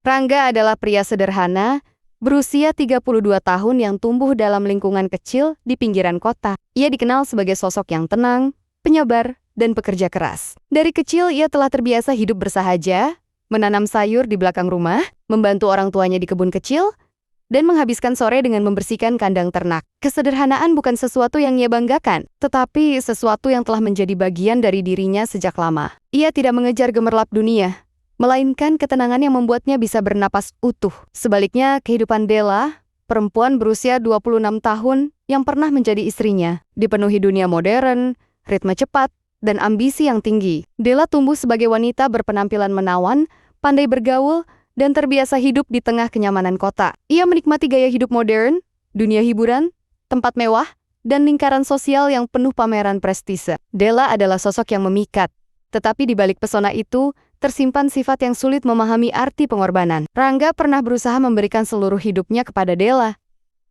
Rangga adalah pria sederhana, berusia 32 tahun yang tumbuh dalam lingkungan kecil di pinggiran kota. Ia dikenal sebagai sosok yang tenang, penyabar, dan pekerja keras. Dari kecil ia telah terbiasa hidup bersahaja, menanam sayur di belakang rumah, membantu orang tuanya di kebun kecil, dan menghabiskan sore dengan membersihkan kandang ternak. Kesederhanaan bukan sesuatu yang ia banggakan, tetapi sesuatu yang telah menjadi bagian dari dirinya sejak lama. Ia tidak mengejar gemerlap dunia, melainkan ketenangan yang membuatnya bisa bernapas utuh. Sebaliknya, kehidupan Della, perempuan berusia 26 tahun yang pernah menjadi istrinya, dipenuhi dunia modern, ritme cepat, dan ambisi yang tinggi. Della tumbuh sebagai wanita berpenampilan menawan, pandai bergaul, dan terbiasa hidup di tengah kenyamanan kota. Ia menikmati gaya hidup modern, dunia hiburan, tempat mewah, dan lingkaran sosial yang penuh pameran prestise. Della adalah sosok yang memikat, tetapi di balik pesona itu, tersimpan sifat yang sulit memahami arti pengorbanan. Rangga pernah berusaha memberikan seluruh hidupnya kepada Della.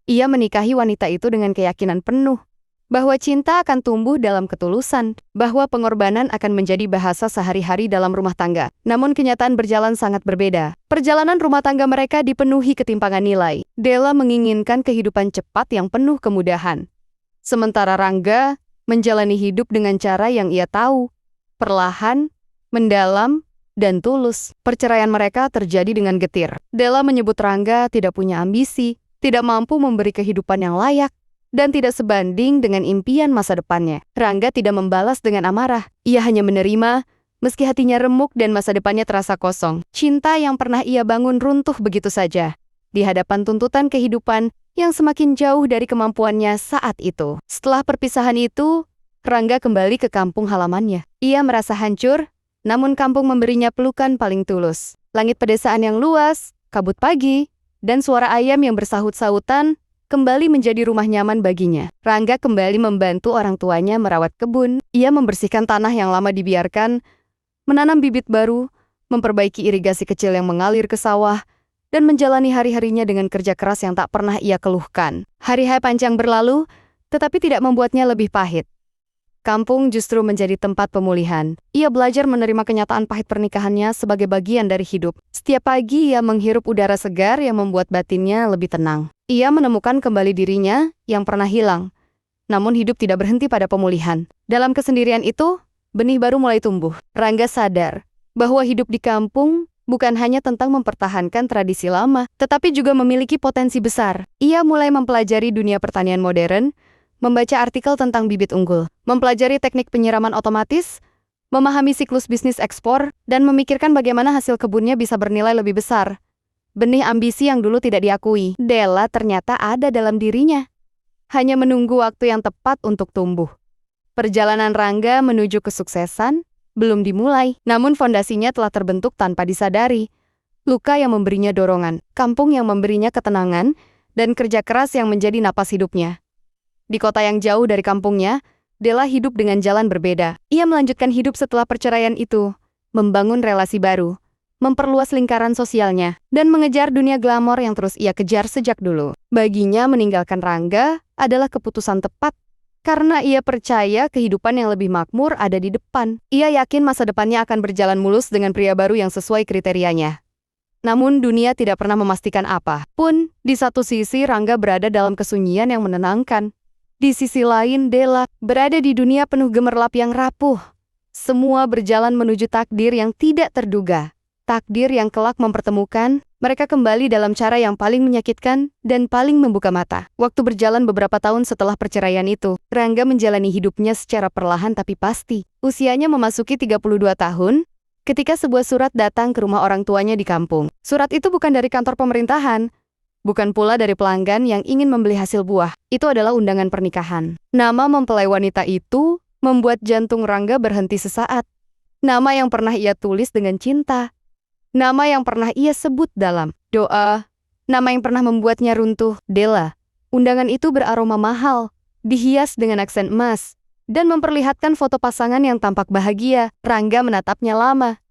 Ia menikahi wanita itu dengan keyakinan penuh bahwa cinta akan tumbuh dalam ketulusan, bahwa pengorbanan akan menjadi bahasa sehari-hari dalam rumah tangga. Namun kenyataan berjalan sangat berbeda. Perjalanan rumah tangga mereka dipenuhi ketimpangan nilai. Della menginginkan kehidupan cepat yang penuh kemudahan. Sementara Rangga menjalani hidup dengan cara yang ia tahu, perlahan, mendalam, dan tulus. Perceraian mereka terjadi dengan getir. Della menyebut Rangga tidak punya ambisi, tidak mampu memberi kehidupan yang layak, dan tidak sebanding dengan impian masa depannya. Rangga tidak membalas dengan amarah. Ia hanya menerima, meski hatinya remuk dan masa depannya terasa kosong. Cinta yang pernah ia bangun runtuh begitu saja, di hadapan tuntutan kehidupan yang semakin jauh dari kemampuannya saat itu. Setelah perpisahan itu, Rangga kembali ke kampung halamannya. Ia merasa hancur, namun kampung memberinya pelukan paling tulus. Langit pedesaan yang luas, kabut pagi, dan suara ayam yang bersahut-sahutan kembali menjadi rumah nyaman baginya. Rangga kembali membantu orang tuanya merawat kebun. Ia membersihkan tanah yang lama dibiarkan, menanam bibit baru, memperbaiki irigasi kecil yang mengalir ke sawah, dan menjalani hari-harinya dengan kerja keras yang tak pernah ia keluhkan. Hari-hari panjang berlalu, tetapi tidak membuatnya lebih pahit. Kampung justru menjadi tempat pemulihan. Ia belajar menerima kenyataan pahit pernikahannya sebagai bagian dari hidup. Setiap pagi ia menghirup udara segar yang membuat batinnya lebih tenang. Ia menemukan kembali dirinya yang pernah hilang. Namun hidup tidak berhenti pada pemulihan. Dalam kesendirian itu, benih baru mulai tumbuh. Rangga sadar bahwa hidup di kampung bukan hanya tentang mempertahankan tradisi lama, tetapi juga memiliki potensi besar. Ia mulai mempelajari dunia pertanian modern, membaca artikel tentang bibit unggul, mempelajari teknik penyiraman otomatis, memahami siklus bisnis ekspor, dan memikirkan bagaimana hasil kebunnya bisa bernilai lebih besar. Benih ambisi yang dulu tidak diakui, Della ternyata ada dalam dirinya. Hanya menunggu waktu yang tepat untuk tumbuh. Perjalanan Rangga menuju kesuksesan belum dimulai, namun fondasinya telah terbentuk tanpa disadari. Luka yang memberinya dorongan, kampung yang memberinya ketenangan, dan kerja keras yang menjadi napas hidupnya. Di kota yang jauh dari kampungnya, Della hidup dengan jalan berbeda. Ia melanjutkan hidup setelah perceraian itu, membangun relasi baru, memperluas lingkaran sosialnya, dan mengejar dunia glamor yang terus ia kejar sejak dulu. Baginya meninggalkan Rangga adalah keputusan tepat, karena ia percaya kehidupan yang lebih makmur ada di depan. Ia yakin masa depannya akan berjalan mulus dengan pria baru yang sesuai kriterianya. Namun dunia tidak pernah memastikan apa pun. Di satu sisi Rangga berada dalam kesunyian yang menenangkan. Di sisi lain, Della berada di dunia penuh gemerlap yang rapuh. Semua berjalan menuju takdir yang tidak terduga. Takdir yang kelak mempertemukan mereka kembali dalam cara yang paling menyakitkan dan paling membuka mata. Waktu berjalan beberapa tahun setelah perceraian itu, Rangga menjalani hidupnya secara perlahan tapi pasti. Usianya memasuki 32 tahun, ketika sebuah surat datang ke rumah orang tuanya di kampung. Surat itu bukan dari kantor pemerintahan, bukan pula dari pelanggan yang ingin membeli hasil buah. Itu adalah undangan pernikahan. Nama mempelai wanita itu membuat jantung Rangga berhenti sesaat. Nama yang pernah ia tulis dengan cinta. Nama yang pernah ia sebut dalam doa. Nama yang pernah membuatnya runtuh, Della. Undangan itu beraroma mahal, dihias dengan aksen emas, dan memperlihatkan foto pasangan yang tampak bahagia. Rangga menatapnya lama,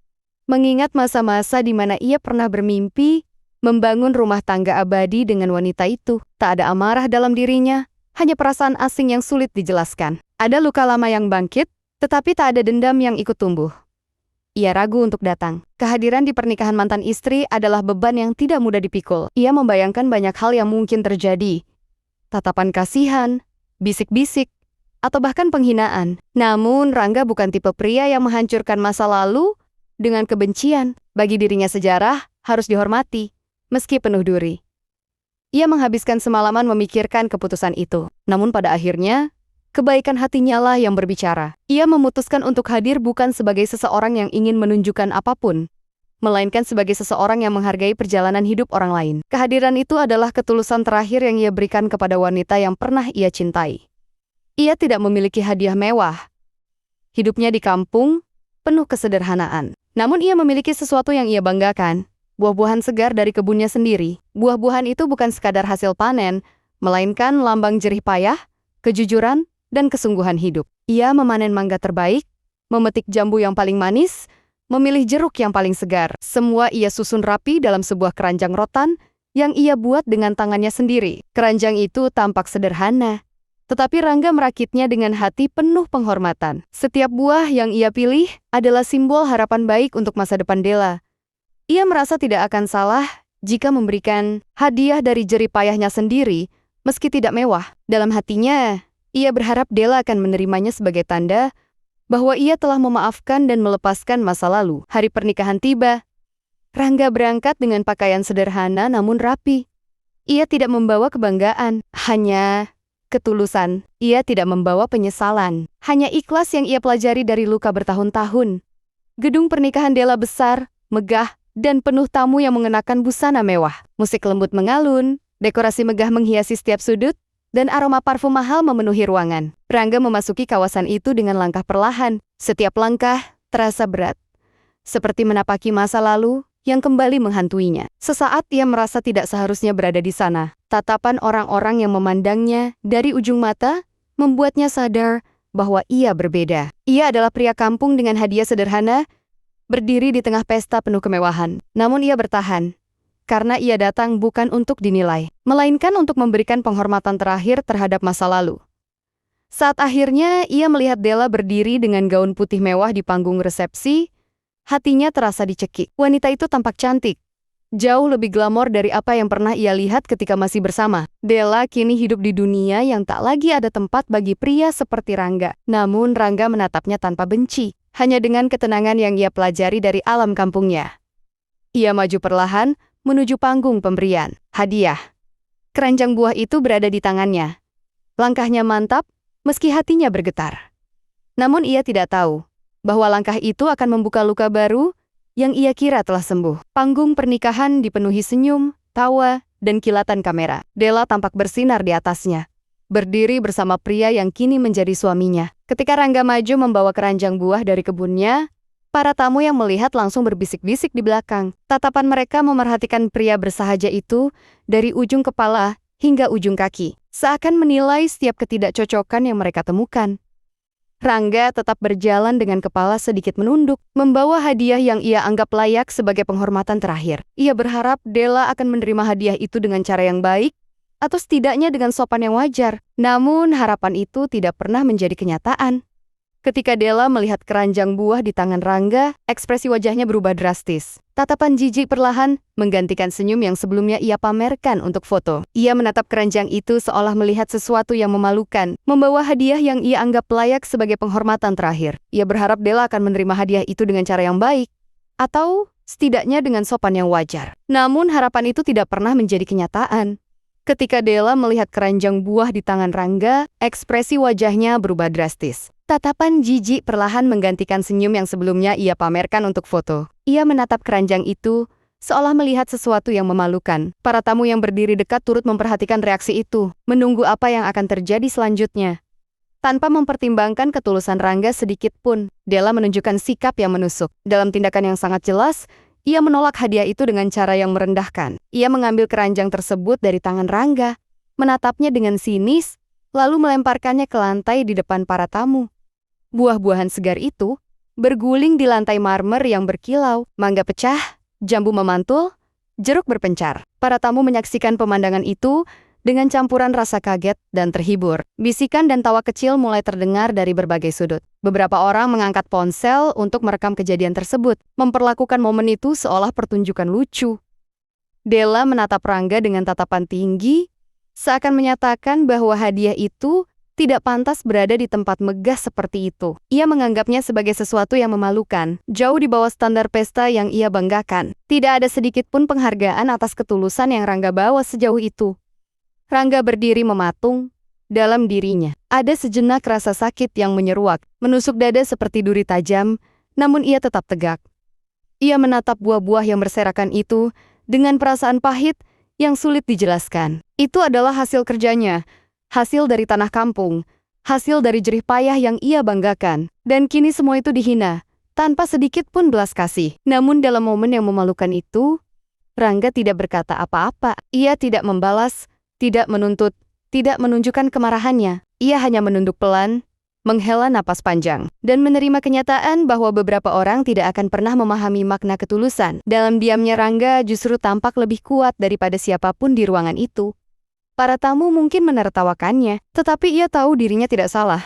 mengingat masa-masa di mana ia pernah bermimpi membangun rumah tangga abadi dengan wanita itu. Tak ada amarah dalam dirinya, hanya perasaan asing yang sulit dijelaskan. Ada luka lama yang bangkit, tetapi tak ada dendam yang ikut tumbuh. ia ragu untuk datang. Kehadiran di pernikahan mantan istri adalah beban yang tidak mudah dipikul. Ia membayangkan banyak hal yang mungkin terjadi. Tatapan kasihan, bisik-bisik, atau bahkan penghinaan. Namun, Rangga bukan tipe pria yang menghancurkan masa lalu dengan kebencian. Bagi dirinya sejarah harus dihormati, meski penuh duri. Ia menghabiskan semalaman memikirkan keputusan itu. Namun pada akhirnya, kebaikan hatinya lah yang berbicara. Ia memutuskan untuk hadir bukan sebagai seseorang yang ingin menunjukkan apapun, melainkan sebagai seseorang yang menghargai perjalanan hidup orang lain. Kehadiran itu adalah ketulusan terakhir yang ia berikan kepada wanita yang pernah ia cintai. Ia tidak memiliki hadiah mewah. Hidupnya di kampung, penuh kesederhanaan. Namun ia memiliki sesuatu yang ia banggakan. Buah-buahan segar dari kebunnya sendiri. Buah-buahan itu bukan sekadar hasil panen, melainkan lambang jerih payah, kejujuran, dan kesungguhan hidup. Ia memanen mangga terbaik, memetik jambu yang paling manis, memilih jeruk yang paling segar. Semua ia susun rapi dalam sebuah keranjang rotan yang ia buat dengan tangannya sendiri. Keranjang itu tampak sederhana, tetapi Rangga merakitnya dengan hati penuh penghormatan. Setiap buah yang ia pilih adalah simbol harapan baik untuk masa depan Della. Ia merasa tidak akan salah jika memberikan hadiah dari jerih payahnya sendiri, meski tidak mewah. Dalam hatinya, ia berharap Della akan menerimanya sebagai tanda bahwa ia telah memaafkan dan melepaskan masa lalu. Hari pernikahan tiba. Rangga berangkat dengan pakaian sederhana namun rapi. Ia tidak membawa kebanggaan, hanya ketulusan. Ia tidak membawa penyesalan, hanya ikhlas yang ia pelajari dari luka bertahun-tahun. Gedung pernikahan Della besar, megah, dan penuh tamu yang mengenakan busana mewah. Musik lembut mengalun, dekorasi megah menghiasi setiap sudut, dan aroma parfum mahal memenuhi ruangan. Rangga memasuki kawasan itu dengan langkah perlahan. Setiap langkah terasa berat, seperti menapaki masa lalu yang kembali menghantuinya. Sesaat ia merasa tidak seharusnya berada di sana. Tatapan orang-orang yang memandangnya dari ujung mata membuatnya sadar bahwa ia berbeda. Ia adalah pria kampung dengan hadiah sederhana, berdiri di tengah pesta penuh kemewahan. Namun ia bertahan, karena ia datang bukan untuk dinilai, melainkan untuk memberikan penghormatan terakhir terhadap masa lalu. Saat akhirnya ia melihat Della berdiri dengan gaun putih mewah di panggung resepsi, hatinya terasa dicekik. Wanita itu tampak cantik, jauh lebih glamor dari apa yang pernah ia lihat ketika masih bersama. Della kini hidup di dunia yang tak lagi ada tempat bagi pria seperti Rangga. Namun Rangga menatapnya tanpa benci, hanya dengan ketenangan yang ia pelajari dari alam kampungnya. Ia maju perlahan menuju panggung pemberian hadiah. Keranjang buah itu berada di tangannya. Langkahnya mantap, meski hatinya bergetar. Namun ia tidak tahu bahwa langkah itu akan membuka luka baru yang ia kira telah sembuh. Panggung pernikahan dipenuhi senyum, tawa, dan kilatan kamera. Della tampak bersinar di atasnya, berdiri bersama pria yang kini menjadi suaminya. Ketika Rangga maju membawa keranjang buah dari kebunnya, para tamu yang melihat langsung berbisik-bisik di belakang. Tatapan mereka memerhatikan pria bersahaja itu dari ujung kepala hingga ujung kaki, seakan menilai setiap ketidakcocokan yang mereka temukan. Rangga tetap berjalan dengan kepala sedikit menunduk, membawa hadiah yang ia anggap layak sebagai penghormatan terakhir. Ia berharap Della akan menerima hadiah itu dengan cara yang baik, atau setidaknya dengan sopan yang wajar. Namun harapan itu tidak pernah menjadi kenyataan. Ketika Della melihat keranjang buah di tangan Rangga, ekspresi wajahnya berubah drastis. Tatapan jijik perlahan menggantikan senyum yang sebelumnya ia pamerkan untuk foto. Ia menatap keranjang itu seolah melihat sesuatu yang memalukan, membawa hadiah yang ia anggap layak sebagai penghormatan terakhir. Ia berharap Della akan menerima hadiah itu dengan cara yang baik, atau setidaknya dengan sopan yang wajar. Namun harapan itu tidak pernah menjadi kenyataan. Ketika Della melihat keranjang buah di tangan Rangga, ekspresi wajahnya berubah drastis. Tatapan jijik perlahan menggantikan senyum yang sebelumnya ia pamerkan untuk foto. Ia menatap keranjang itu, seolah melihat sesuatu yang memalukan. Para tamu yang berdiri dekat turut memperhatikan reaksi itu, menunggu apa yang akan terjadi selanjutnya. Tanpa mempertimbangkan ketulusan Rangga sedikit pun, Della menunjukkan sikap yang menusuk. Dalam tindakan yang sangat jelas, ia menolak hadiah itu dengan cara yang merendahkan. Ia mengambil keranjang tersebut dari tangan Rangga, menatapnya dengan sinis, lalu melemparkannya ke lantai di depan para tamu. Buah-buahan segar itu berguling di lantai marmer yang berkilau, mangga pecah, jambu memantul, jeruk berpencar. Para tamu menyaksikan pemandangan itu dengan campuran rasa kaget dan terhibur. Bisikan dan tawa kecil mulai terdengar dari berbagai sudut. Beberapa orang mengangkat ponsel untuk merekam kejadian tersebut, memperlakukan momen itu seolah pertunjukan lucu. Della menatap Rangga dengan tatapan tinggi, seakan menyatakan bahwa hadiah itu tidak pantas berada di tempat megah seperti itu. Ia menganggapnya sebagai sesuatu yang memalukan, jauh di bawah standar pesta yang ia banggakan. Tidak ada sedikit pun penghargaan atas ketulusan yang Rangga bawa sejauh itu. Rangga berdiri mematung. Dalam dirinya, ada sejenak rasa sakit yang menyeruak, menusuk dada seperti duri tajam, namun ia tetap tegak. Ia menatap buah-buah yang berserakan itu dengan perasaan pahit yang sulit dijelaskan. Itu adalah hasil kerjanya, hasil dari tanah kampung, hasil dari jerih payah yang ia banggakan. Dan kini semua itu dihina, tanpa sedikit pun belas kasih. Namun dalam momen yang memalukan itu, Rangga tidak berkata apa-apa. Ia tidak membalas, tidak menuntut, tidak menunjukkan kemarahannya. Ia hanya menunduk pelan, menghela napas panjang, dan menerima kenyataan bahwa beberapa orang tidak akan pernah memahami makna ketulusan. Dalam diamnya Rangga justru tampak lebih kuat daripada siapapun di ruangan itu. Para tamu mungkin menertawakannya, tetapi ia tahu dirinya tidak salah.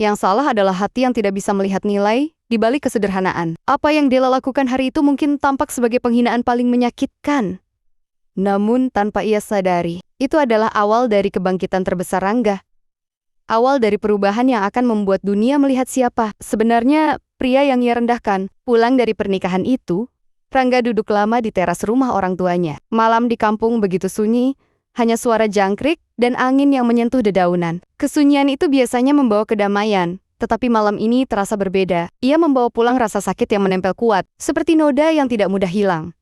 Yang salah adalah hati yang tidak bisa melihat nilai di balik kesederhanaan. Apa yang Della lakukan hari itu mungkin tampak sebagai penghinaan paling menyakitkan. Namun tanpa ia sadari, itu adalah awal dari kebangkitan terbesar Rangga. Awal dari perubahan yang akan membuat dunia melihat siapa sebenarnya pria yang ia rendahkan. Pulang dari pernikahan itu, Rangga duduk lama di teras rumah orang tuanya. Malam di kampung begitu sunyi, hanya suara jangkrik dan angin yang menyentuh dedaunan. Kesunyian itu biasanya membawa kedamaian, tetapi malam ini terasa berbeda. Ia membawa pulang rasa sakit yang menempel kuat, seperti noda yang tidak mudah hilang.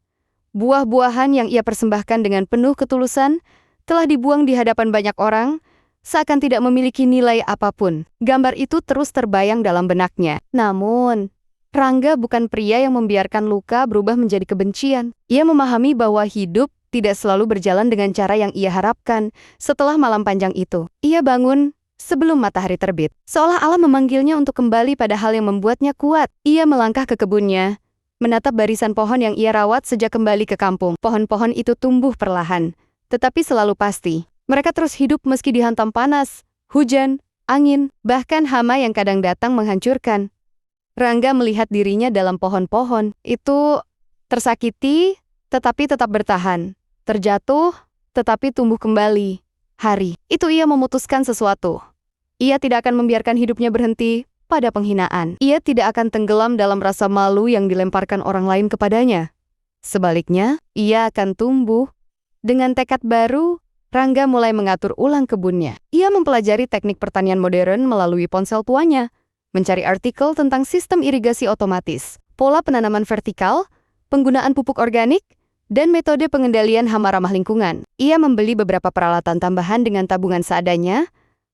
Buah-buahan yang ia persembahkan dengan penuh ketulusan telah dibuang di hadapan banyak orang, seakan tidak memiliki nilai apapun. Gambar itu terus terbayang dalam benaknya. Namun, Rangga bukan pria yang membiarkan luka berubah menjadi kebencian. Ia memahami bahwa hidup tidak selalu berjalan dengan cara yang ia harapkan. Setelah malam panjang itu, ia bangun sebelum matahari terbit. Seolah alam memanggilnya untuk kembali pada hal yang membuatnya kuat. Ia melangkah ke kebunnya, menatap barisan pohon yang ia rawat sejak kembali ke kampung. Pohon-pohon itu tumbuh perlahan, tetapi selalu pasti. Mereka terus hidup meski dihantam panas, hujan, angin, bahkan hama yang kadang datang menghancurkan. Rangga melihat dirinya dalam pohon-pohon itu tersakiti, tetapi tetap bertahan. Terjatuh, tetapi tumbuh kembali. Hari itu ia memutuskan sesuatu. Ia tidak akan membiarkan hidupnya berhenti pada penghinaan. Ia tidak akan tenggelam dalam rasa malu yang dilemparkan orang lain kepadanya. Sebaliknya, ia akan tumbuh. Dengan tekad baru, Rangga mulai mengatur ulang kebunnya. Ia mempelajari teknik pertanian modern melalui ponsel tuanya, mencari artikel tentang sistem irigasi otomatis, pola penanaman vertikal, penggunaan pupuk organik, dan metode pengendalian hama ramah lingkungan. Ia membeli beberapa peralatan tambahan dengan tabungan seadanya,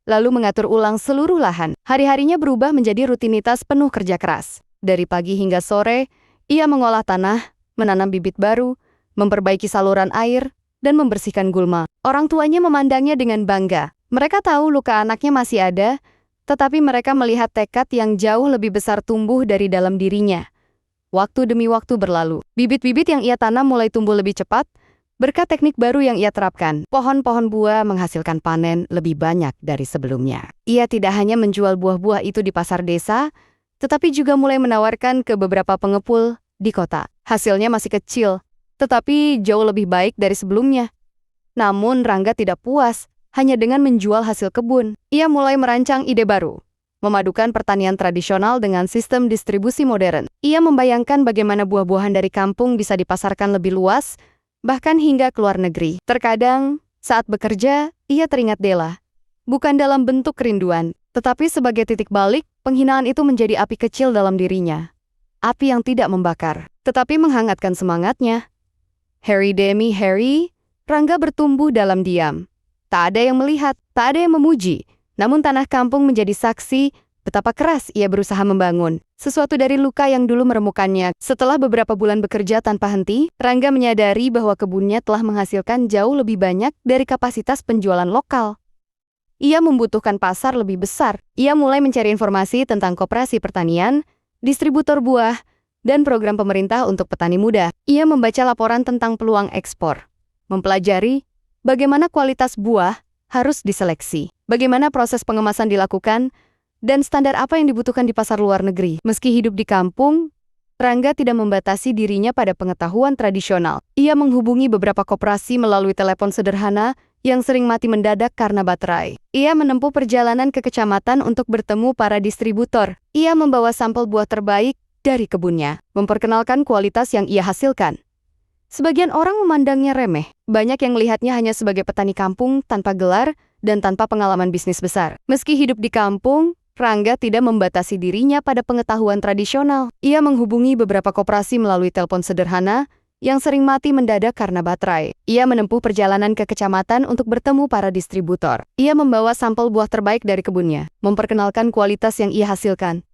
lalu mengatur ulang seluruh lahan. Hari-harinya berubah menjadi rutinitas penuh kerja keras. Dari pagi hingga sore, ia mengolah tanah, menanam bibit baru, memperbaiki saluran air, dan membersihkan gulma. Orang tuanya memandangnya dengan bangga. Mereka tahu luka anaknya masih ada, tetapi mereka melihat tekad yang jauh lebih besar tumbuh dari dalam dirinya. Waktu demi waktu berlalu. Bibit-bibit yang ia tanam mulai tumbuh lebih cepat, berkat teknik baru yang ia terapkan. Pohon-pohon buah menghasilkan panen lebih banyak dari sebelumnya. Ia tidak hanya menjual buah-buah itu di pasar desa, tetapi juga mulai menawarkan ke beberapa pengepul di kota. Hasilnya masih kecil, tetapi jauh lebih baik dari sebelumnya. Namun Rangga tidak puas hanya dengan menjual hasil kebun. Ia mulai merancang ide baru, memadukan pertanian tradisional dengan sistem distribusi modern. Ia membayangkan bagaimana buah-buahan dari kampung bisa dipasarkan lebih luas, bahkan hingga ke luar negeri. Terkadang, saat bekerja, ia teringat Della. Bukan dalam bentuk kerinduan, tetapi sebagai titik balik, penghinaan itu menjadi api kecil dalam dirinya. Api yang tidak membakar, tetapi menghangatkan semangatnya. Harry demi Harry, Rangga bertumbuh dalam diam. Tak ada yang melihat, tak ada yang memuji. Namun tanah kampung menjadi saksi betapa keras ia berusaha membangun sesuatu dari luka yang dulu meremukannya. Setelah beberapa bulan bekerja tanpa henti, Rangga menyadari bahwa kebunnya telah menghasilkan jauh lebih banyak dari kapasitas penjualan lokal. Ia membutuhkan pasar lebih besar. Ia mulai mencari informasi tentang koperasi pertanian, distributor buah, dan program pemerintah untuk petani muda. Ia membaca laporan tentang peluang ekspor, mempelajari bagaimana kualitas buah harus diseleksi, bagaimana proses pengemasan dilakukan, dan standar apa yang dibutuhkan di pasar luar negeri. Meski hidup di kampung, Rangga tidak membatasi dirinya pada pengetahuan tradisional. Ia menghubungi beberapa koperasi melalui telepon sederhana yang sering mati mendadak karena baterai. Ia menempuh perjalanan ke kecamatan untuk bertemu para distributor. Ia membawa sampel buah terbaik dari kebunnya, memperkenalkan kualitas yang ia hasilkan. Sebagian orang memandangnya remeh. Banyak yang melihatnya hanya sebagai petani kampung tanpa gelar dan tanpa pengalaman bisnis besar. Meski hidup di kampung, Rangga tidak membatasi dirinya pada pengetahuan tradisional. Ia menghubungi beberapa koperasi melalui telepon sederhana yang sering mati mendadak karena baterai. Ia menempuh perjalanan ke kecamatan untuk bertemu para distributor. Ia membawa sampel buah terbaik dari kebunnya, memperkenalkan kualitas yang ia hasilkan.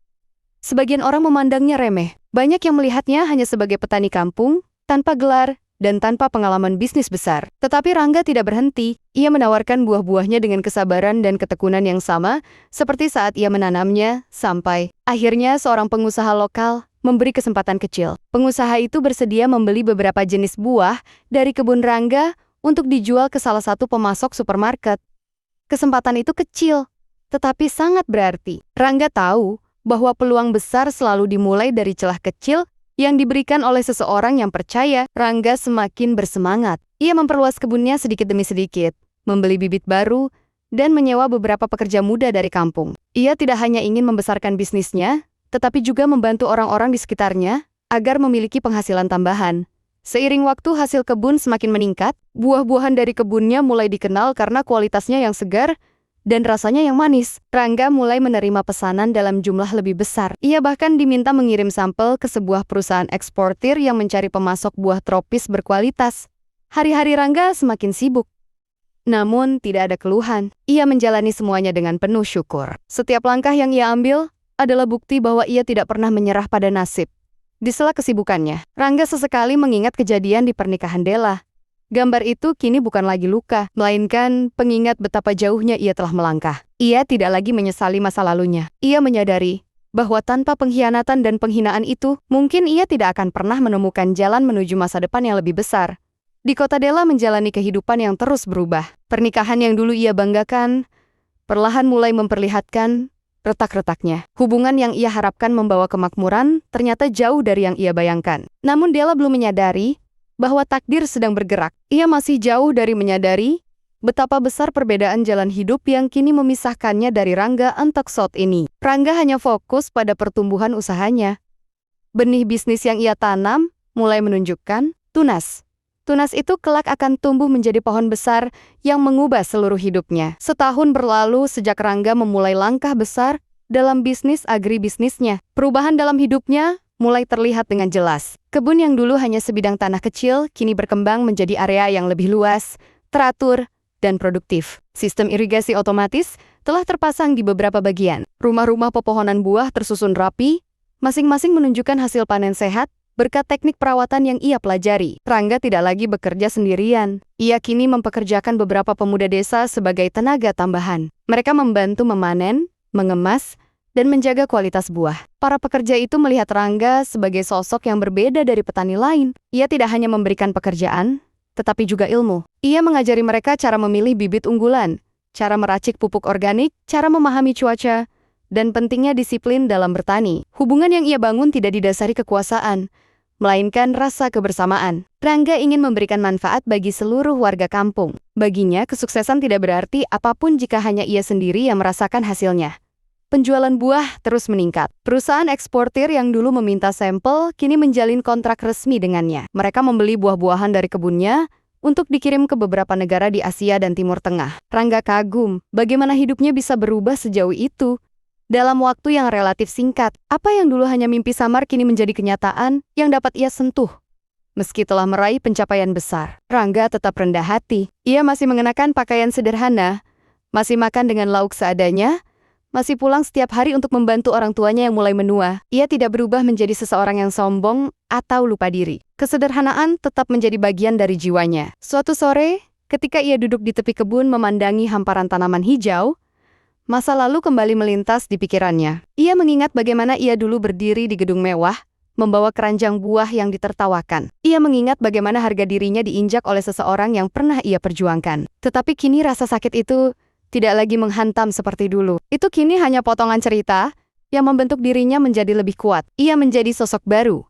Sebagian orang memandangnya remeh. Banyak yang melihatnya hanya sebagai petani kampung, tanpa gelar, dan tanpa pengalaman bisnis besar. Tetapi Rangga tidak berhenti. Ia menawarkan buah-buahnya dengan kesabaran dan ketekunan yang sama, seperti saat ia menanamnya, sampai akhirnya seorang pengusaha lokal memberi kesempatan kecil. Pengusaha itu bersedia membeli beberapa jenis buah dari kebun Rangga untuk dijual ke salah satu pemasok supermarket. Kesempatan itu kecil, tetapi sangat berarti. Rangga tahu bahwa peluang besar selalu dimulai dari celah kecil yang diberikan oleh seseorang yang percaya. Rangga semakin bersemangat. Ia memperluas kebunnya sedikit demi sedikit, membeli bibit baru, dan menyewa beberapa pekerja muda dari kampung. Ia tidak hanya ingin membesarkan bisnisnya, tetapi juga membantu orang-orang di sekitarnya agar memiliki penghasilan tambahan. Seiring waktu hasil kebun semakin meningkat, buah-buahan dari kebunnya mulai dikenal karena kualitasnya yang segar dan rasanya yang manis. Rangga mulai menerima pesanan dalam jumlah lebih besar. Ia bahkan diminta mengirim sampel ke sebuah perusahaan eksportir yang mencari pemasok buah tropis berkualitas. Hari-hari Rangga semakin sibuk. Namun tidak ada keluhan. Ia menjalani semuanya dengan penuh syukur. Setiap langkah yang ia ambil adalah bukti bahwa ia tidak pernah menyerah pada nasib. Di sela kesibukannya, Rangga sesekali mengingat kejadian di pernikahan Della. Gambar itu kini bukan lagi luka, melainkan pengingat betapa jauhnya ia telah melangkah. Ia tidak lagi menyesali masa lalunya. Ia menyadari bahwa tanpa pengkhianatan dan penghinaan itu, mungkin ia tidak akan pernah menemukan jalan menuju masa depan yang lebih besar. Di kota Della menjalani kehidupan yang terus berubah. Pernikahan yang dulu ia banggakan, perlahan mulai memperlihatkan retak-retaknya. Hubungan yang ia harapkan membawa kemakmuran, ternyata jauh dari yang ia bayangkan. Namun Della belum menyadari bahwa takdir sedang bergerak. Ia masih jauh dari menyadari betapa besar perbedaan jalan hidup yang kini memisahkannya dari Rangga Antoksot ini. Rangga hanya fokus pada pertumbuhan usahanya. Benih bisnis yang ia tanam mulai menunjukkan tunas. Tunas itu kelak akan tumbuh menjadi pohon besar yang mengubah seluruh hidupnya. Setahun berlalu sejak Rangga memulai langkah besar dalam bisnis agribisnisnya. Perubahan dalam hidupnya mulai terlihat dengan jelas. Kebun yang dulu hanya sebidang tanah kecil, kini berkembang menjadi area yang lebih luas, teratur, dan produktif. Sistem irigasi otomatis telah terpasang di beberapa bagian. Rumah-rumah pepohonan buah tersusun rapi, masing-masing menunjukkan hasil panen sehat, berkat teknik perawatan yang ia pelajari. Rangga tidak lagi bekerja sendirian. Ia kini mempekerjakan beberapa pemuda desa sebagai tenaga tambahan. Mereka membantu memanen, mengemas, dan menjaga kualitas buah. Para pekerja itu melihat Rangga sebagai sosok yang berbeda dari petani lain. Ia tidak hanya memberikan pekerjaan, tetapi juga ilmu. Ia mengajari mereka cara memilih bibit unggulan, cara meracik pupuk organik, cara memahami cuaca, dan pentingnya disiplin dalam bertani. Hubungan yang ia bangun tidak didasari kekuasaan, melainkan rasa kebersamaan. Rangga ingin memberikan manfaat bagi seluruh warga kampung. Baginya, kesuksesan tidak berarti apapun jika hanya ia sendiri yang merasakan hasilnya. Penjualan buah terus meningkat. Perusahaan eksportir yang dulu meminta sampel kini menjalin kontrak resmi dengannya. Mereka membeli buah-buahan dari kebunnya untuk dikirim ke beberapa negara di Asia dan Timur Tengah. Rangga kagum bagaimana hidupnya bisa berubah sejauh itu. Dalam waktu yang relatif singkat, apa yang dulu hanya mimpi samar kini menjadi kenyataan yang dapat ia sentuh. Meski telah meraih pencapaian besar, Rangga tetap rendah hati. Ia masih mengenakan pakaian sederhana, masih makan dengan lauk seadanya, masih pulang setiap hari untuk membantu orang tuanya yang mulai menua. Ia tidak berubah menjadi seseorang yang sombong atau lupa diri. Kesederhanaan tetap menjadi bagian dari jiwanya. Suatu sore, ketika ia duduk di tepi kebun memandangi hamparan tanaman hijau, masa lalu kembali melintas di pikirannya. Ia mengingat bagaimana ia dulu berdiri di gedung mewah, membawa keranjang buah yang ditertawakan. Ia mengingat bagaimana harga dirinya diinjak oleh seseorang yang pernah ia perjuangkan. Tetapi kini rasa sakit itu tidak lagi menghantam seperti dulu. Itu kini hanya potongan cerita yang membentuk dirinya menjadi lebih kuat. Ia menjadi sosok baru.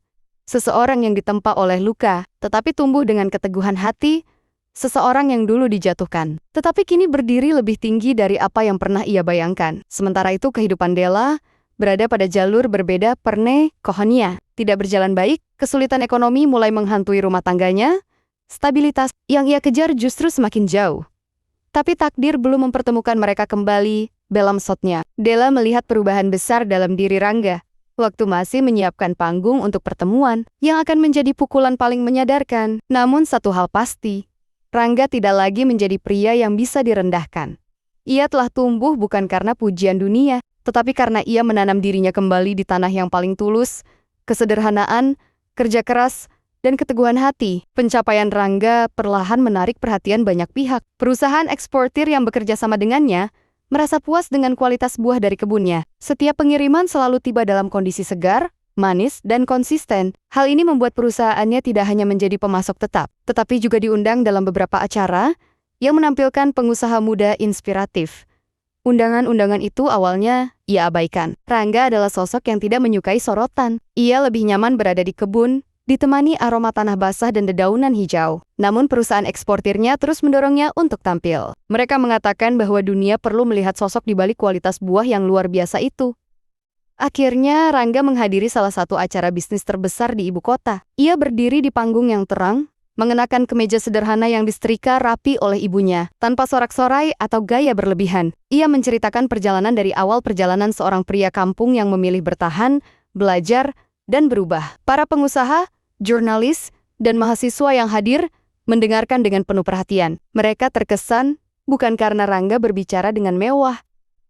Seseorang yang ditempa oleh luka, tetapi tumbuh dengan keteguhan hati. Seseorang yang dulu dijatuhkan, tetapi kini berdiri lebih tinggi dari apa yang pernah ia bayangkan. Sementara itu kehidupan Della berada pada jalur berbeda. Perne Kohonia tidak berjalan baik, kesulitan ekonomi mulai menghantui rumah tangganya, stabilitas yang ia kejar justru semakin jauh. Tapi takdir belum mempertemukan mereka kembali dalam shotnya. Della melihat perubahan besar dalam diri Rangga, waktu masih menyiapkan panggung untuk pertemuan yang akan menjadi pukulan paling menyadarkan. Namun satu hal pasti, Rangga tidak lagi menjadi pria yang bisa direndahkan. Ia telah tumbuh bukan karena pujian dunia, tetapi karena ia menanam dirinya kembali di tanah yang paling tulus, kesederhanaan, kerja keras, dan keteguhan hati. Pencapaian Rangga perlahan menarik perhatian banyak pihak. Perusahaan eksportir yang bekerja sama dengannya merasa puas dengan kualitas buah dari kebunnya. Setiap pengiriman selalu tiba dalam kondisi segar, manis, dan konsisten. Hal ini membuat perusahaannya tidak hanya menjadi pemasok tetap, tetapi juga diundang dalam beberapa acara yang menampilkan pengusaha muda inspiratif. Undangan-undangan itu awalnya ia abaikan. Rangga adalah sosok yang tidak menyukai sorotan. Ia lebih nyaman berada di kebun, ditemani aroma tanah basah dan dedaunan hijau. Namun perusahaan eksportirnya terus mendorongnya untuk tampil. Mereka mengatakan bahwa dunia perlu melihat sosok di balik kualitas buah yang luar biasa itu. Akhirnya, Rangga menghadiri salah satu acara bisnis terbesar di ibu kota. Ia berdiri di panggung yang terang, mengenakan kemeja sederhana yang disetrika rapi oleh ibunya, tanpa sorak-sorai atau gaya berlebihan. Ia menceritakan perjalanan dari awal perjalanan seorang pria kampung yang memilih bertahan, belajar, dan berubah. Para pengusaha, jurnalis, dan mahasiswa yang hadir mendengarkan dengan penuh perhatian. Mereka terkesan bukan karena Rangga berbicara dengan mewah,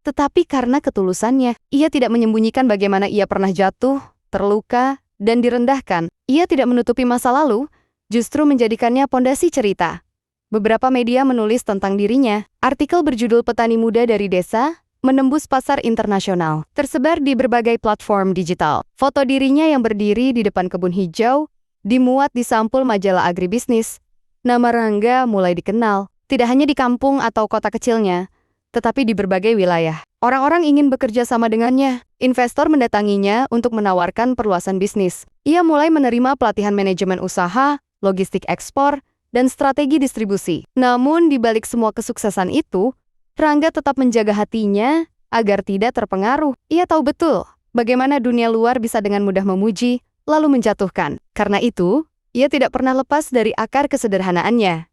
tetapi karena ketulusannya. Ia tidak menyembunyikan bagaimana ia pernah jatuh, terluka, dan direndahkan. Ia tidak menutupi masa lalu, justru menjadikannya pondasi cerita. Beberapa media menulis tentang dirinya. Artikel berjudul "Petani Muda dari Desa Menembus Pasar Internasional" tersebar di berbagai platform digital. Foto dirinya yang berdiri di depan kebun hijau dimuat di sampul majalah agribisnis. Nama Rangga mulai dikenal, tidak hanya di kampung atau kota kecilnya, tetapi di berbagai wilayah. Orang-orang ingin bekerja sama dengannya. Investor mendatanginya untuk menawarkan perluasan bisnis. Ia mulai menerima pelatihan manajemen usaha, logistik ekspor, dan strategi distribusi. Namun di balik semua kesuksesan itu, Rangga tetap menjaga hatinya agar tidak terpengaruh. Ia tahu betul bagaimana dunia luar bisa dengan mudah memuji, lalu menjatuhkan. Karena itu, ia tidak pernah lepas dari akar kesederhanaannya.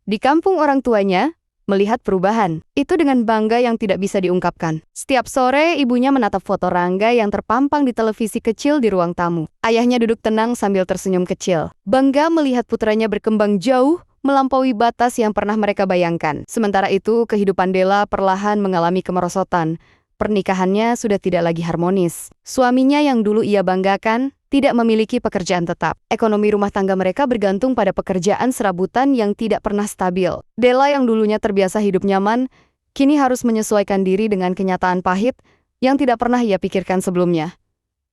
Di kampung orang tuanya, melihat perubahan itu dengan bangga yang tidak bisa diungkapkan. Setiap sore, ibunya menatap foto Rangga yang terpampang di televisi kecil di ruang tamu. Ayahnya duduk tenang sambil tersenyum kecil, bangga melihat putranya berkembang jauh melampaui batas yang pernah mereka bayangkan. Sementara itu, kehidupan Della perlahan mengalami kemerosotan. Pernikahannya sudah tidak lagi harmonis. Suaminya yang dulu ia banggakan tidak memiliki pekerjaan tetap. Ekonomi rumah tangga mereka bergantung pada pekerjaan serabutan yang tidak pernah stabil. Della yang dulunya terbiasa hidup nyaman, kini harus menyesuaikan diri dengan kenyataan pahit yang tidak pernah ia pikirkan sebelumnya.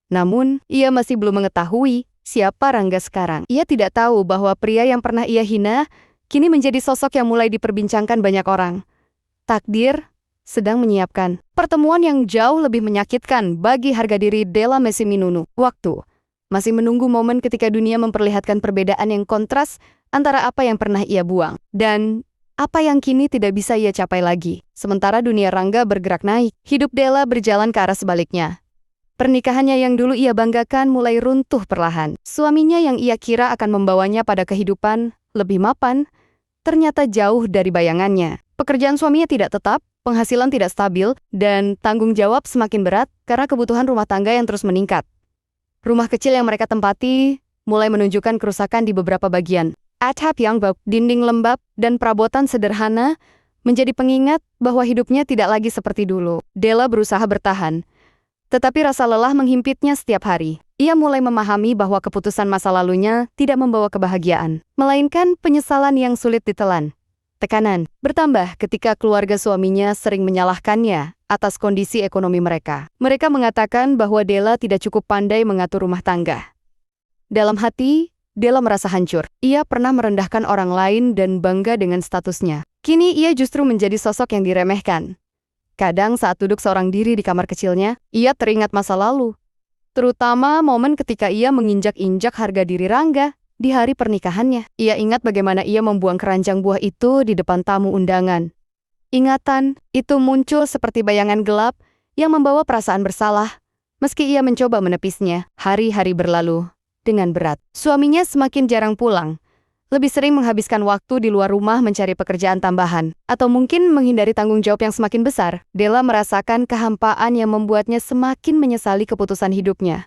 Namun, ia masih belum mengetahui siapa Rangga sekarang. Ia tidak tahu bahwa pria yang pernah ia hina, kini menjadi sosok yang mulai diperbincangkan banyak orang. Takdir sedang menyiapkan pertemuan yang jauh lebih menyakitkan bagi harga diri Della Messiminunu. Waktu masih menunggu momen ketika dunia memperlihatkan perbedaan yang kontras antara apa yang pernah ia buang dan apa yang kini tidak bisa ia capai lagi. Sementara dunia Rangga bergerak naik, hidup Della berjalan ke arah sebaliknya. Pernikahannya yang dulu ia banggakan mulai runtuh perlahan. Suaminya yang ia kira akan membawanya pada kehidupan lebih mapan, ternyata jauh dari bayangannya. Pekerjaan suaminya tidak tetap, penghasilan tidak stabil, dan tanggung jawab semakin berat karena kebutuhan rumah tangga yang terus meningkat. Rumah kecil yang mereka tempati mulai menunjukkan kerusakan di beberapa bagian. Atap yang bau, dinding lembab, dan perabotan sederhana menjadi pengingat bahwa hidupnya tidak lagi seperti dulu. Della berusaha bertahan, tetapi rasa lelah menghimpitnya setiap hari. Ia mulai memahami bahwa keputusan masa lalunya tidak membawa kebahagiaan, melainkan penyesalan yang sulit ditelan. Tekanan bertambah ketika keluarga suaminya sering menyalahkannya atas kondisi ekonomi mereka. Mereka mengatakan bahwa Della tidak cukup pandai mengatur rumah tangga. Dalam hati, Della merasa hancur. Ia pernah merendahkan orang lain dan bangga dengan statusnya. Kini ia justru menjadi sosok yang diremehkan. Kadang saat duduk seorang diri di kamar kecilnya, ia teringat masa lalu. Terutama momen ketika ia menginjak-injak harga diri Rangga di hari pernikahannya. Ia ingat bagaimana ia membuang keranjang buah itu di depan tamu undangan. Ingatan itu muncul seperti bayangan gelap yang membawa perasaan bersalah. Meski ia mencoba menepisnya, hari-hari berlalu dengan berat. Suaminya semakin jarang pulang. Lebih sering menghabiskan waktu di luar rumah mencari pekerjaan tambahan, atau mungkin menghindari tanggung jawab yang semakin besar. Della merasakan kehampaan yang membuatnya semakin menyesali keputusan hidupnya.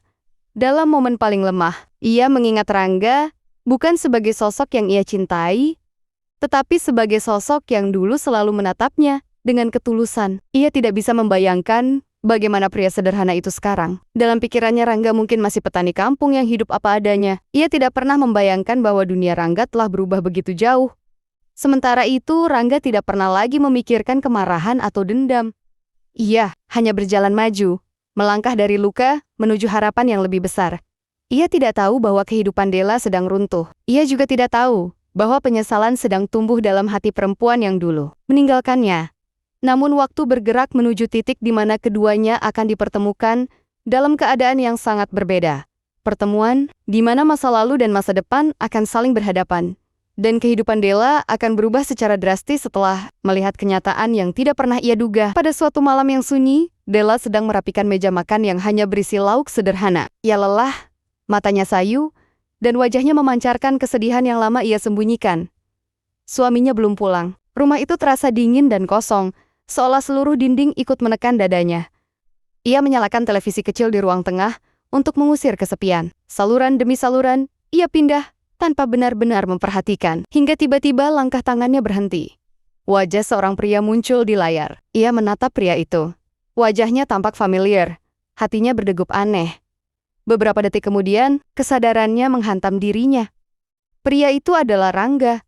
Dalam momen paling lemah, ia mengingat Rangga bukan sebagai sosok yang ia cintai, tetapi sebagai sosok yang dulu selalu menatapnya dengan ketulusan. Ia tidak bisa membayangkan bagaimana pria sederhana itu sekarang. Dalam pikirannya Rangga mungkin masih petani kampung yang hidup apa adanya. Ia tidak pernah membayangkan bahwa dunia Rangga telah berubah begitu jauh. Sementara itu, Rangga tidak pernah lagi memikirkan kemarahan atau dendam. Ia hanya berjalan maju, melangkah dari luka menuju harapan yang lebih besar. Ia tidak tahu bahwa kehidupan Della sedang runtuh. Ia juga tidak tahu bahwa penyesalan sedang tumbuh dalam hati perempuan yang dulu meninggalkannya. Namun waktu bergerak menuju titik di mana keduanya akan dipertemukan dalam keadaan yang sangat berbeda. Pertemuan di mana masa lalu dan masa depan akan saling berhadapan. Dan kehidupan Della akan berubah secara drastis setelah melihat kenyataan yang tidak pernah ia duga. Pada suatu malam yang sunyi, Della sedang merapikan meja makan yang hanya berisi lauk sederhana. Ia lelah, matanya sayu, dan wajahnya memancarkan kesedihan yang lama ia sembunyikan. Suaminya belum pulang. Rumah itu terasa dingin dan kosong, seolah seluruh dinding ikut menekan dadanya. Ia menyalakan televisi kecil di ruang tengah untuk mengusir kesepian. Saluran demi saluran, ia pindah tanpa benar-benar memperhatikan. Hingga tiba-tiba langkah tangannya berhenti. Wajah seorang pria muncul di layar. Ia menatap pria itu. Wajahnya tampak familiar. Hatinya berdegup aneh. Beberapa detik kemudian, kesadarannya menghantam dirinya. Pria itu adalah Rangga.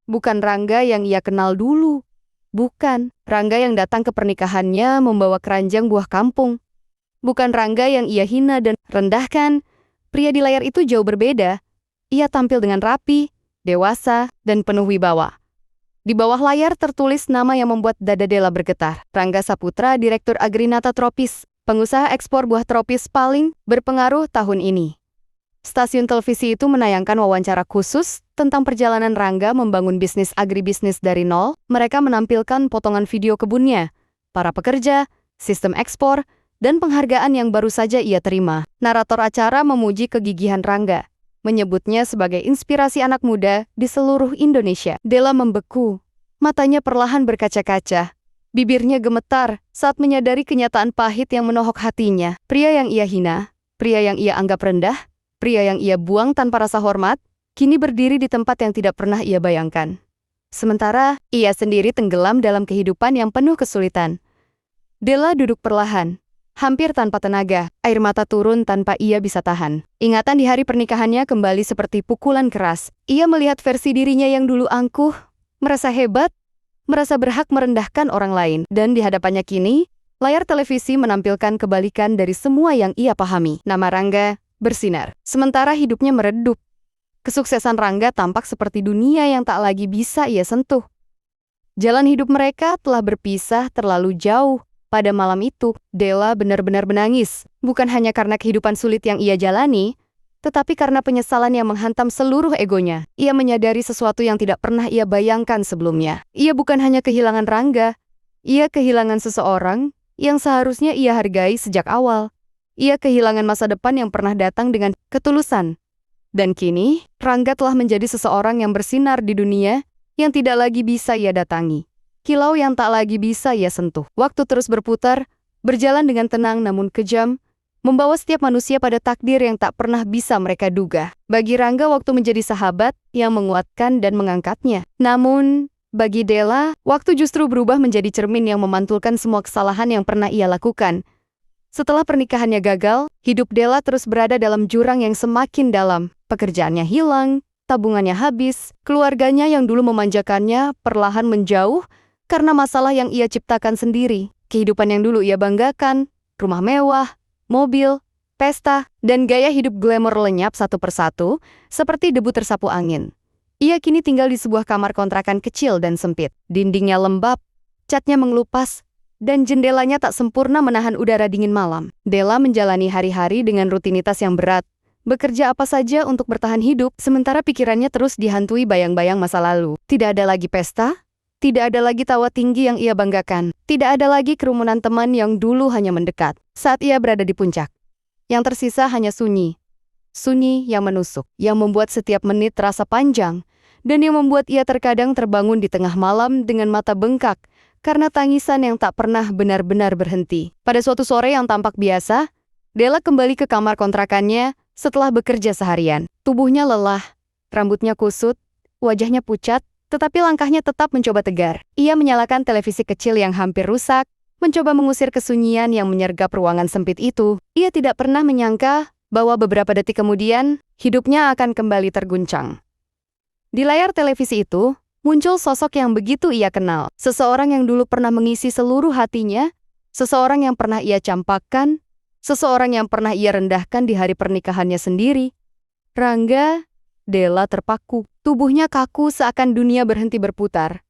Bukan Rangga yang ia kenal dulu. Bukan, Rangga yang datang ke pernikahannya membawa keranjang buah kampung. Bukan Rangga yang ia hina dan rendahkan. Pria di layar itu jauh berbeda. Ia tampil dengan rapi, dewasa, dan penuh wibawa. Di bawah layar tertulis nama yang membuat dada Della bergetar. Rangga Saputra, Direktur Agrinata Tropis, pengusaha ekspor buah tropis paling berpengaruh tahun ini. Stasiun televisi itu menayangkan wawancara khusus tentang perjalanan Rangga membangun bisnis agribisnis dari nol. Mereka menampilkan potongan video kebunnya, para pekerja, sistem ekspor, dan penghargaan yang baru saja ia terima. Narator acara memuji kegigihan Rangga, menyebutnya sebagai inspirasi anak muda di seluruh Indonesia. Della membeku, matanya perlahan berkaca-kaca. Bibirnya gemetar saat menyadari kenyataan pahit yang menohok hatinya. Pria yang ia hina, pria yang ia anggap rendah, pria yang ia buang tanpa rasa hormat, kini berdiri di tempat yang tidak pernah ia bayangkan. Sementara, ia sendiri tenggelam dalam kehidupan yang penuh kesulitan. Della duduk perlahan, hampir tanpa tenaga, air mata turun tanpa ia bisa tahan. Ingatan di hari pernikahannya kembali seperti pukulan keras. Ia melihat versi dirinya yang dulu angkuh, merasa hebat, merasa berhak merendahkan orang lain. Dan di hadapannya kini, layar televisi menampilkan kebalikan dari semua yang ia pahami. Nama Rangga bersinar, sementara hidupnya meredup. Kesuksesan Rangga tampak seperti dunia yang tak lagi bisa ia sentuh. Jalan hidup mereka telah berpisah terlalu jauh. Pada malam itu, Della benar-benar menangis. Bukan hanya karena kehidupan sulit yang ia jalani, tetapi karena penyesalan yang menghantam seluruh egonya. Ia menyadari sesuatu yang tidak pernah ia bayangkan sebelumnya. Ia bukan hanya kehilangan Rangga, ia kehilangan seseorang yang seharusnya ia hargai sejak awal. Ia kehilangan masa depan yang pernah datang dengan ketulusan. Dan kini, Rangga telah menjadi seseorang yang bersinar di dunia yang tidak lagi bisa ia datangi. Kilau yang tak lagi bisa ia sentuh. Waktu terus berputar, berjalan dengan tenang namun kejam, membawa setiap manusia pada takdir yang tak pernah bisa mereka duga. Bagi Rangga, waktu menjadi sahabat yang menguatkan dan mengangkatnya. Namun, bagi Della, waktu justru berubah menjadi cermin yang memantulkan semua kesalahan yang pernah ia lakukan. Setelah pernikahannya gagal, hidup Della terus berada dalam jurang yang semakin dalam. Pekerjaannya hilang, tabungannya habis, keluarganya yang dulu memanjakannya perlahan menjauh karena masalah yang ia ciptakan sendiri. Kehidupan yang dulu ia banggakan, rumah mewah, mobil, pesta, dan gaya hidup glamor lenyap satu persatu, seperti debu tersapu angin. Ia kini tinggal di sebuah kamar kontrakan kecil dan sempit. Dindingnya lembab, catnya mengelupas, dan jendelanya tak sempurna menahan udara dingin malam. Della menjalani hari-hari dengan rutinitas yang berat, bekerja apa saja untuk bertahan hidup, sementara pikirannya terus dihantui bayang-bayang masa lalu. Tidak ada lagi pesta, tidak ada lagi tawa tinggi yang ia banggakan. Tidak ada lagi kerumunan teman yang dulu hanya mendekat. Saat ia berada di puncak, yang tersisa hanya sunyi. Sunyi yang menusuk, yang membuat setiap menit terasa panjang, dan yang membuat ia terkadang terbangun di tengah malam dengan mata bengkak, karena tangisan yang tak pernah benar-benar berhenti. Pada suatu sore yang tampak biasa, Della kembali ke kamar kontrakannya setelah bekerja seharian. Tubuhnya lelah, rambutnya kusut, wajahnya pucat, tetapi langkahnya tetap mencoba tegar. Ia menyalakan televisi kecil yang hampir rusak, mencoba mengusir kesunyian yang menyergap ruangan sempit itu. Ia tidak pernah menyangka bahwa beberapa detik kemudian, hidupnya akan kembali terguncang. Di layar televisi itu, muncul sosok yang begitu ia kenal. Seseorang yang dulu pernah mengisi seluruh hatinya, seseorang yang pernah ia campakkan, seseorang yang pernah ia rendahkan di hari pernikahannya sendiri. Rangga. Della terpaku. Tubuhnya kaku seakan dunia berhenti berputar.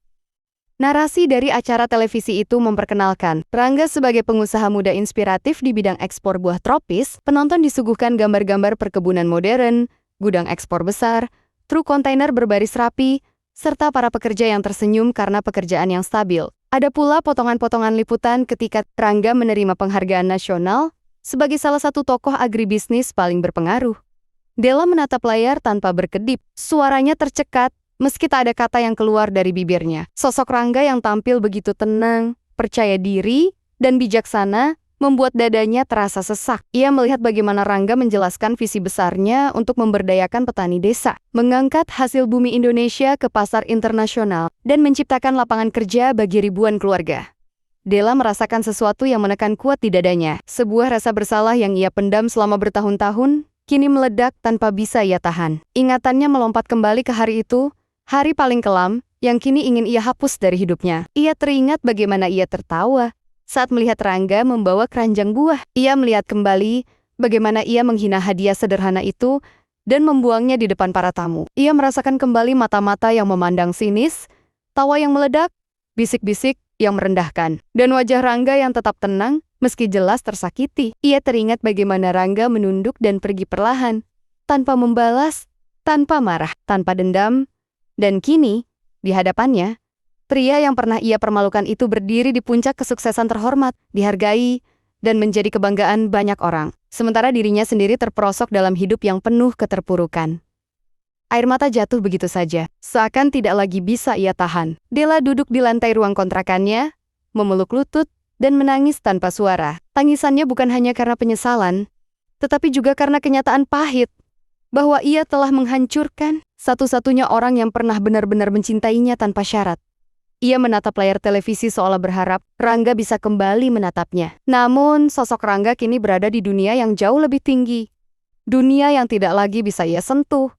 Narasi dari acara televisi itu memperkenalkan Rangga sebagai pengusaha muda inspiratif di bidang ekspor buah tropis. Penonton disuguhkan gambar-gambar perkebunan modern, gudang ekspor besar, truk kontainer berbaris rapi, serta para pekerja yang tersenyum karena pekerjaan yang stabil. Ada pula potongan-potongan liputan ketika Rangga menerima penghargaan nasional sebagai salah satu tokoh agribisnis paling berpengaruh. Della menatap layar tanpa berkedip. Suaranya tercekat, meski tak ada kata yang keluar dari bibirnya. Sosok Rangga yang tampil begitu tenang, percaya diri, dan bijaksana, membuat dadanya terasa sesak. Ia melihat bagaimana Rangga menjelaskan visi besarnya untuk memberdayakan petani desa, mengangkat hasil bumi Indonesia ke pasar internasional, dan menciptakan lapangan kerja bagi ribuan keluarga. Della merasakan sesuatu yang menekan kuat di dadanya. Sebuah rasa bersalah yang ia pendam selama bertahun-tahun, kini meledak tanpa bisa ia tahan. Ingatannya melompat kembali ke hari itu, hari paling kelam, yang kini ingin ia hapus dari hidupnya. Ia teringat bagaimana ia tertawa saat melihat Rangga membawa keranjang buah. Ia melihat kembali bagaimana ia menghina hadiah sederhana itu dan membuangnya di depan para tamu. Ia merasakan kembali mata-mata yang memandang sinis, tawa yang meledak, bisik-bisik yang merendahkan, dan wajah Rangga yang tetap tenang, meski jelas tersakiti. Ia teringat bagaimana Rangga menunduk dan pergi perlahan, tanpa membalas, tanpa marah, tanpa dendam. Dan kini, di hadapannya, pria yang pernah ia permalukan itu berdiri di puncak kesuksesan terhormat, dihargai, dan menjadi kebanggaan banyak orang. Sementara dirinya sendiri terperosok dalam hidup yang penuh keterpurukan. Air mata jatuh begitu saja, seakan tidak lagi bisa ia tahan. Della duduk di lantai ruang kontrakannya, memeluk lutut, dan menangis tanpa suara. Tangisannya bukan hanya karena penyesalan, tetapi juga karena kenyataan pahit, bahwa ia telah menghancurkan satu-satunya orang yang pernah benar-benar mencintainya tanpa syarat. Ia menatap layar televisi seolah berharap Rangga bisa kembali menatapnya. Namun, sosok Rangga kini berada di dunia yang jauh lebih tinggi. Dunia yang tidak lagi bisa ia sentuh.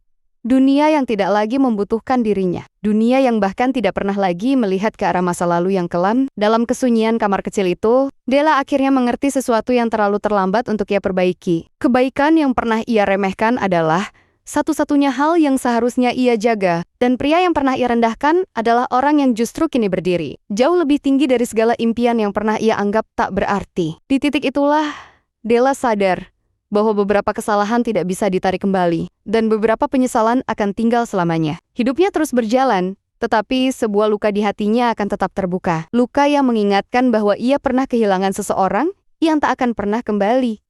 Dunia yang tidak lagi membutuhkan dirinya. Dunia yang bahkan tidak pernah lagi melihat ke arah masa lalu yang kelam. Dalam kesunyian kamar kecil itu, Della akhirnya mengerti sesuatu yang terlalu terlambat untuk ia perbaiki. Kebaikan yang pernah ia remehkan adalah satu-satunya hal yang seharusnya ia jaga. Dan pria yang pernah ia rendahkan adalah orang yang justru kini berdiri jauh lebih tinggi dari segala impian yang pernah ia anggap tak berarti. Di titik itulah, Della sadar bahwa beberapa kesalahan tidak bisa ditarik kembali, dan beberapa penyesalan akan tinggal selamanya. Hidupnya terus berjalan, tetapi sebuah luka di hatinya akan tetap terbuka. Luka yang mengingatkan bahwa ia pernah kehilangan seseorang yang tak akan pernah kembali.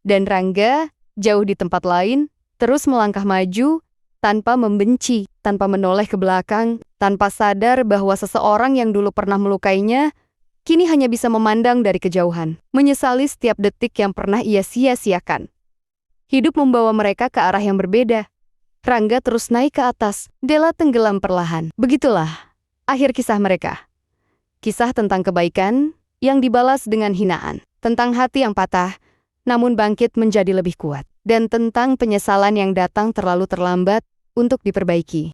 Dan Rangga, jauh di tempat lain, terus melangkah maju, tanpa membenci, tanpa menoleh ke belakang, tanpa sadar bahwa seseorang yang dulu pernah melukainya, kini hanya bisa memandang dari kejauhan, menyesali setiap detik yang pernah ia sia-siakan. Hidup membawa mereka ke arah yang berbeda. Rangga terus naik ke atas, Della tenggelam perlahan. Begitulah akhir kisah mereka. Kisah tentang kebaikan yang dibalas dengan hinaan, tentang hati yang patah, namun bangkit menjadi lebih kuat, dan tentang penyesalan yang datang terlalu terlambat untuk diperbaiki.